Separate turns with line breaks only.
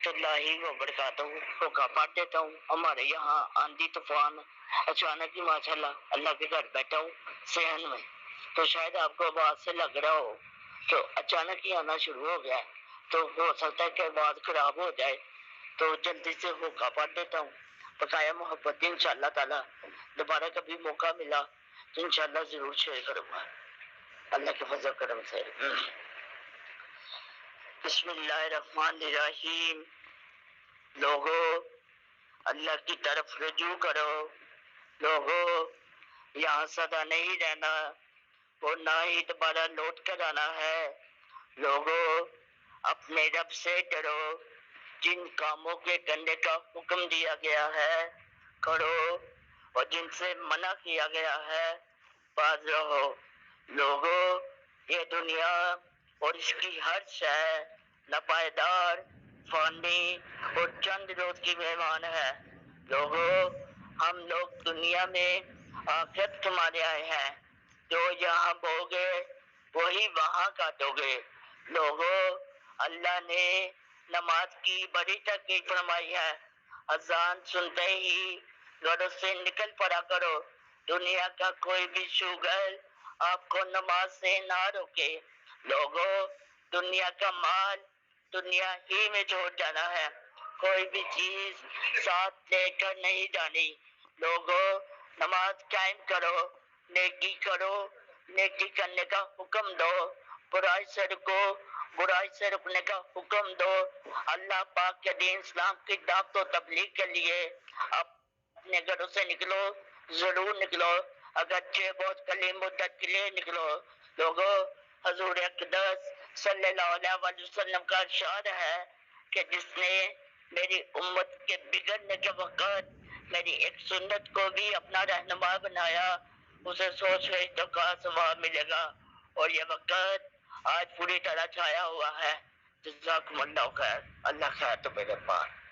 اللہ وبرکاتہ کو کا پڑھ دیتا ہوں۔ ہمارے یہاں آندھی طوفان اچانک ہی ماشاء اللہ کے گھر بیٹھا ہوں صحن میں، تو شاید آپ کو آواز سے لگ رہا ہو تو اچانک ہی آنا شروع ہو گیا، تو ہو سکتا ہے کہ آواز خراب ہو جائے، تو جلدی سے ہوکا پڑھ دیتا ہوں۔ بقایا محبت انشاءاللہ تعالی دوبارہ کبھی موقع ملا تو انشاءاللہ ضرور شیئر کروں گا اللہ کے فضل کرم سے۔ بسم اللہ الرحمن الرحیم۔ لوگو اللہ کی طرف رجوع کرو، لوگو یہاں سدا نہیں رہنا اور نہ ہی دوبارہ لوٹ کر آنا ہے۔ لوگو اپنے رب سے ڈرو، جن کاموں کے کرنے کا حکم دیا گیا ہے کرو اور جن سے منع کیا گیا ہے باز رہو۔ لوگو یہ دنیا اور اس کی ہر شے ناپائیدار، فانی اور چند روز کی مہمان ہے۔ لوگو ہم لوگ دنیا میں آخرت کمانے آئے ہیں، جو یہاں بوگے وہی وہاں کاٹو گے۔ لوگو اللہ نے نماز کی بڑی تاکید فرمائی ہے، اذان سنتے ہی گھروں سے نکل پڑا کرو، دنیا کا کوئی بھی شوگر آپ کو نماز سے نہ روکے۔ لوگو دنیا کا مال دنیا ہی میں چھوڑ جانا ہے، کوئی بھی چیز ساتھ لے کر نہیں جانی۔ لوگو نماز قائم کرو، نیکی کرو، نیکی کرنے کا حکم دو، برائی سے رکو، برائی سے رکنے کا حکم دو۔ اللہ پاک کے دین اسلام کی دعوت و تبلیغ کے لیے اپنے گھروں سے نکلو، ضرور نکلو، اگرچہ بہت قلیل مدت کے لیے نکلو۔ لوگو حضور اقدس صلی اللہ علیہ وسلم کا ارشاد ہے کہ جس نے میری امت کے بگڑنے کے وقت میری ایک سنت کو بھی اپنا رہنما بنایا، اسے 100 فرشتوں کا ثواب ملے گا، اور یہ وقت آج پوری طرح چھایا ہوا ہے۔ جزاکم اللہ خیر، اللہ خیر تو میرے پاس۔